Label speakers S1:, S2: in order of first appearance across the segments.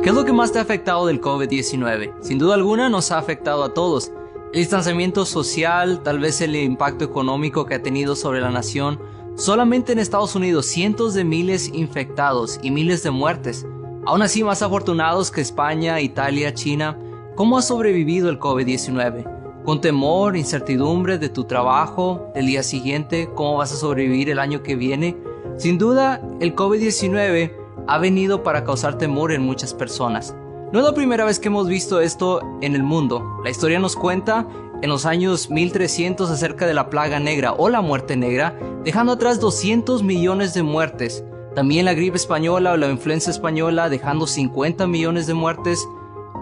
S1: ¿Qué es lo que más te ha afectado del COVID-19? Sin duda alguna nos ha afectado a todos. El distanciamiento social, tal vez el impacto económico que ha tenido sobre la nación. Solamente en Estados Unidos, cientos de miles infectados y miles de muertes. Aún así, más afortunados que España, Italia, China. ¿Cómo ha sobrevivido el COVID-19? ¿Con temor, incertidumbre de tu trabajo, del día siguiente? ¿Cómo vas a sobrevivir el año que viene? Sin duda, el COVID-19 ha venido para causar temor en muchas personas. No es la primera vez que hemos visto esto en el mundo. La historia nos cuenta en los años 1300 acerca de la plaga negra o la muerte negra, dejando atrás 200 millones de muertes. También la gripe española o la influenza española, dejando 50 millones de muertes.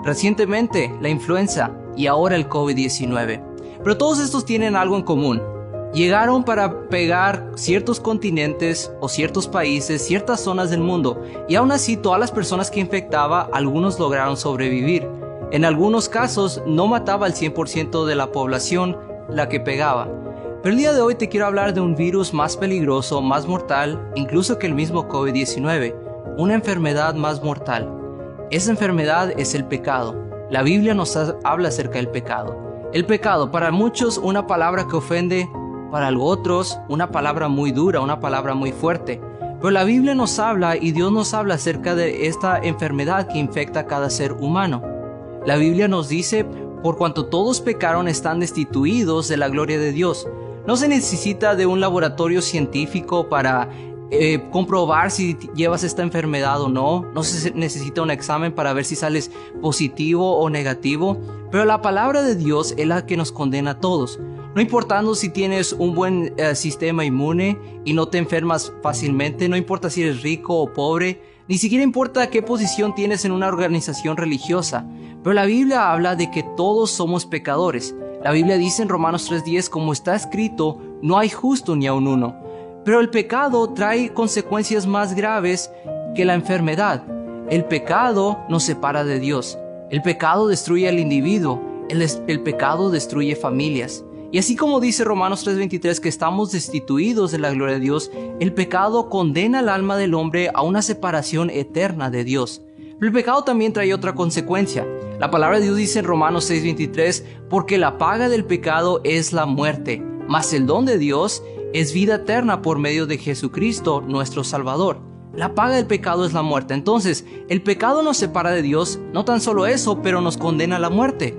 S1: Recientemente, la influenza y ahora el COVID-19. Pero todos estos tienen algo en común. Llegaron para pegar ciertos continentes o ciertos países, ciertas zonas del mundo, y aún así todas las personas que infectaba, algunos lograron sobrevivir. En algunos casos no mataba al 100% de la población la que pegaba. Pero el día de hoy te quiero hablar de un virus más peligroso, más mortal, incluso que el mismo COVID-19, una enfermedad más mortal. Esa enfermedad es el pecado. La Biblia nos habla acerca del pecado. El pecado, para muchos, una palabra que ofende, para otros, una palabra muy dura, una palabra muy fuerte. Pero la Biblia nos habla y Dios nos habla acerca de esta enfermedad que infecta a cada ser humano. La Biblia nos dice, por cuanto todos pecaron están destituidos de la gloria de Dios. No se necesita de un laboratorio científico para comprobar si llevas esta enfermedad o no. No se necesita un examen para ver si sales positivo o negativo. Pero la palabra de Dios es la que nos condena a todos. No importando si tienes un buen sistema inmune y no te enfermas fácilmente, no importa si eres rico o pobre, ni siquiera importa qué posición tienes en una organización religiosa. Pero la Biblia habla de que todos somos pecadores. La Biblia dice en Romanos 3:10, como está escrito, no hay justo ni aun uno. Pero el pecado trae consecuencias más graves que la enfermedad. El pecado nos separa de Dios. El pecado destruye al individuo. El pecado destruye familias. Y así como dice Romanos 3:23 que estamos destituidos de la gloria de Dios, el pecado condena al alma del hombre a una separación eterna de Dios. Pero el pecado también trae otra consecuencia. La palabra de Dios dice en Romanos 6:23, porque la paga del pecado es la muerte, mas el don de Dios es vida eterna por medio de Jesucristo, nuestro Salvador. La paga del pecado es la muerte. Entonces, el pecado nos separa de Dios, no tan solo eso, pero nos condena a la muerte.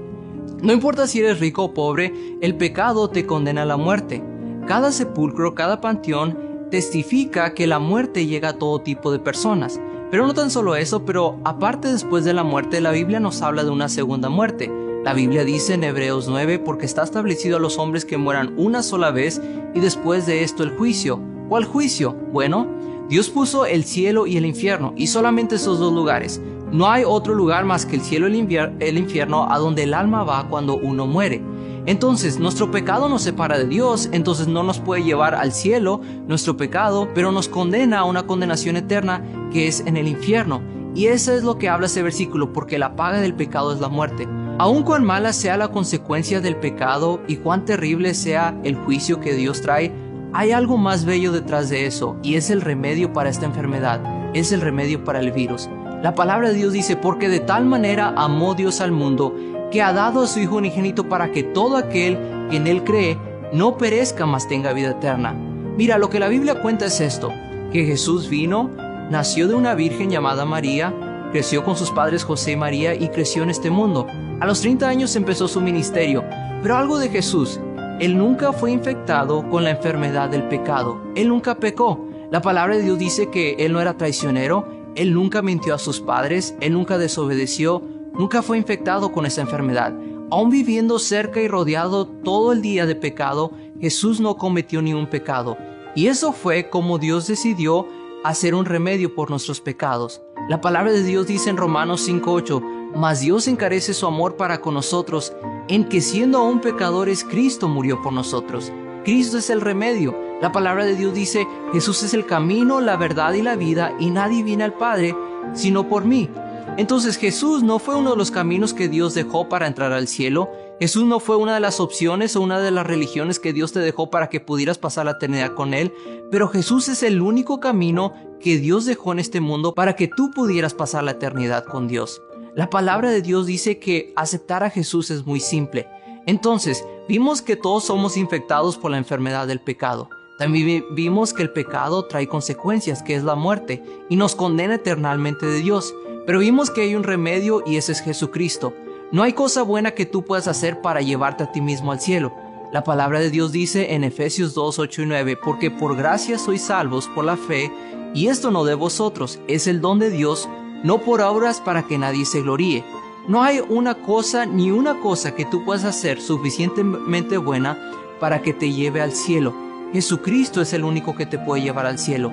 S1: No importa si eres rico o pobre, el pecado te condena a la muerte. Cada sepulcro, cada panteón testifica que la muerte llega a todo tipo de personas. Pero no tan solo eso, pero aparte después de la muerte, la Biblia nos habla de una segunda muerte. La Biblia dice en Hebreos 9, porque está establecido a los hombres que mueran una sola vez y después de esto el juicio. ¿Cuál juicio? Bueno, Dios puso el cielo y el infierno, y solamente esos dos lugares. No hay otro lugar más que el cielo y el infierno a donde el alma va cuando uno muere. Entonces, nuestro pecado nos separa de Dios, entonces no nos puede llevar al cielo, nuestro pecado, pero nos condena a una condenación eterna que es en el infierno. Y eso es lo que habla ese versículo, porque la paga del pecado es la muerte. Aun cuán mala sea la consecuencia del pecado y cuán terrible sea el juicio que Dios trae, hay algo más bello detrás de eso, y es el remedio para esta enfermedad, es el remedio para el virus. La palabra de Dios dice, porque de tal manera amó Dios al mundo, que ha dado a su Hijo unigénito para que todo aquel que en Él cree no perezca, mas tenga vida eterna. Mira, lo que la Biblia cuenta es esto, que Jesús vino, nació de una virgen llamada María, creció con sus padres José y María y creció en este mundo. A los 30 años empezó su ministerio, pero algo de Jesús, Él nunca fue infectado con la enfermedad del pecado, Él nunca pecó. La palabra de Dios dice que Él no era traicionero, Él nunca mintió a sus padres, Él nunca desobedeció, nunca fue infectado con esa enfermedad. Aún viviendo cerca y rodeado todo el día de pecado, Jesús no cometió ni un pecado. Y eso fue como Dios decidió hacer un remedio por nuestros pecados. La palabra de Dios dice en Romanos 5:8, mas Dios encarece su amor para con nosotros, en que siendo aún pecadores, Cristo murió por nosotros. Cristo es el remedio. La palabra de Dios dice, Jesús es el camino, la verdad y la vida, y nadie viene al Padre sino por mí. Entonces Jesús no fue uno de los caminos que Dios dejó para entrar al cielo, Jesús no fue una de las opciones o una de las religiones que Dios te dejó para que pudieras pasar la eternidad con Él, pero Jesús es el único camino que Dios dejó en este mundo para que tú pudieras pasar la eternidad con Dios. La palabra de Dios dice que aceptar a Jesús es muy simple. Entonces, vimos que todos somos infectados por la enfermedad del pecado. También vimos que el pecado trae consecuencias, que es la muerte, y nos condena eternamente de Dios. Pero vimos que hay un remedio y ese es Jesucristo. No hay cosa buena que tú puedas hacer para llevarte a ti mismo al cielo. La palabra de Dios dice en Efesios 2, 8 y 9, porque por gracia sois salvos por la fe, y esto no de vosotros, es el don de Dios, no por obras para que nadie se gloríe. No hay una cosa ni una cosa que tú puedas hacer suficientemente buena para que te lleve al cielo. Jesucristo es el único que te puede llevar al cielo.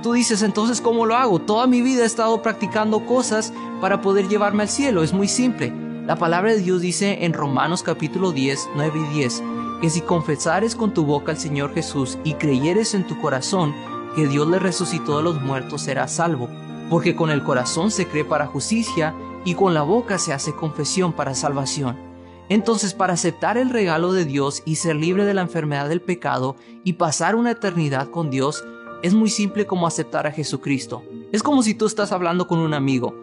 S1: Tú dices, entonces, ¿cómo lo hago? Toda mi vida he estado practicando cosas para poder llevarme al cielo. Es muy simple. La palabra de Dios dice en Romanos capítulo 10, 9 y 10, que si confesares con tu boca al Señor Jesús y creyeres en tu corazón que Dios le resucitó de los muertos, serás salvo. Porque con el corazón se cree para justicia y con la boca se hace confesión para salvación. Entonces, para aceptar el regalo de Dios y ser libre de la enfermedad del pecado y pasar una eternidad con Dios, es muy simple como aceptar a Jesucristo. Es como si tú estás hablando con un amigo.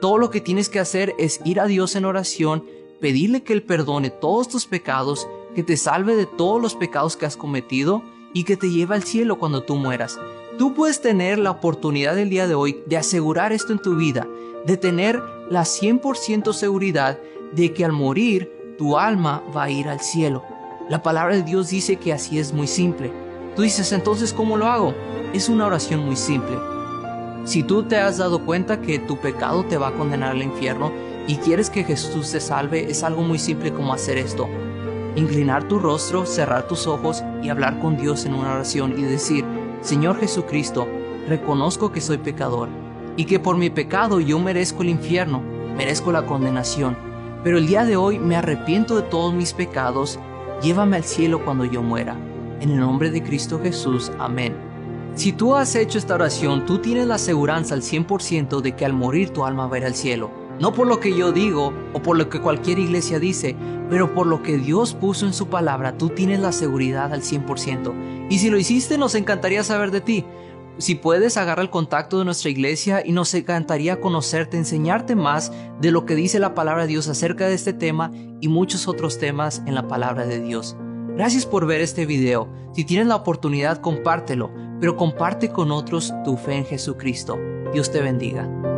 S1: Todo lo que tienes que hacer es ir a Dios en oración, pedirle que Él perdone todos tus pecados, que te salve de todos los pecados que has cometido y que te lleve al cielo cuando tú mueras. Tú puedes tener la oportunidad el día de hoy de asegurar esto en tu vida, de tener la 100% seguridad de que al morir tu alma va a ir al cielo. La palabra de Dios dice que así es muy simple. Tú dices, entonces, ¿cómo lo hago? Es una oración muy simple. Si tú te has dado cuenta que tu pecado te va a condenar al infierno y quieres que Jesús te salve, es algo muy simple como hacer esto. Inclinar tu rostro, cerrar tus ojos y hablar con Dios en una oración y decir, Señor Jesucristo, reconozco que soy pecador y que por mi pecado yo merezco el infierno, merezco la condenación. Pero el día de hoy me arrepiento de todos mis pecados, llévame al cielo cuando yo muera. En el nombre de Cristo Jesús, amén. Si tú has hecho esta oración, tú tienes la aseguranza al 100% de que al morir tu alma va a ir al cielo. No por lo que yo digo o por lo que cualquier iglesia dice, pero por lo que Dios puso en su palabra, tú tienes la seguridad al 100%. Y si lo hiciste, nos encantaría saber de ti. Si puedes, agarra el contacto de nuestra iglesia y nos encantaría conocerte, enseñarte más de lo que dice la palabra de Dios acerca de este tema y muchos otros temas en la palabra de Dios. Gracias por ver este video. Si tienes la oportunidad, compártelo, pero comparte con otros tu fe en Jesucristo. Dios te bendiga.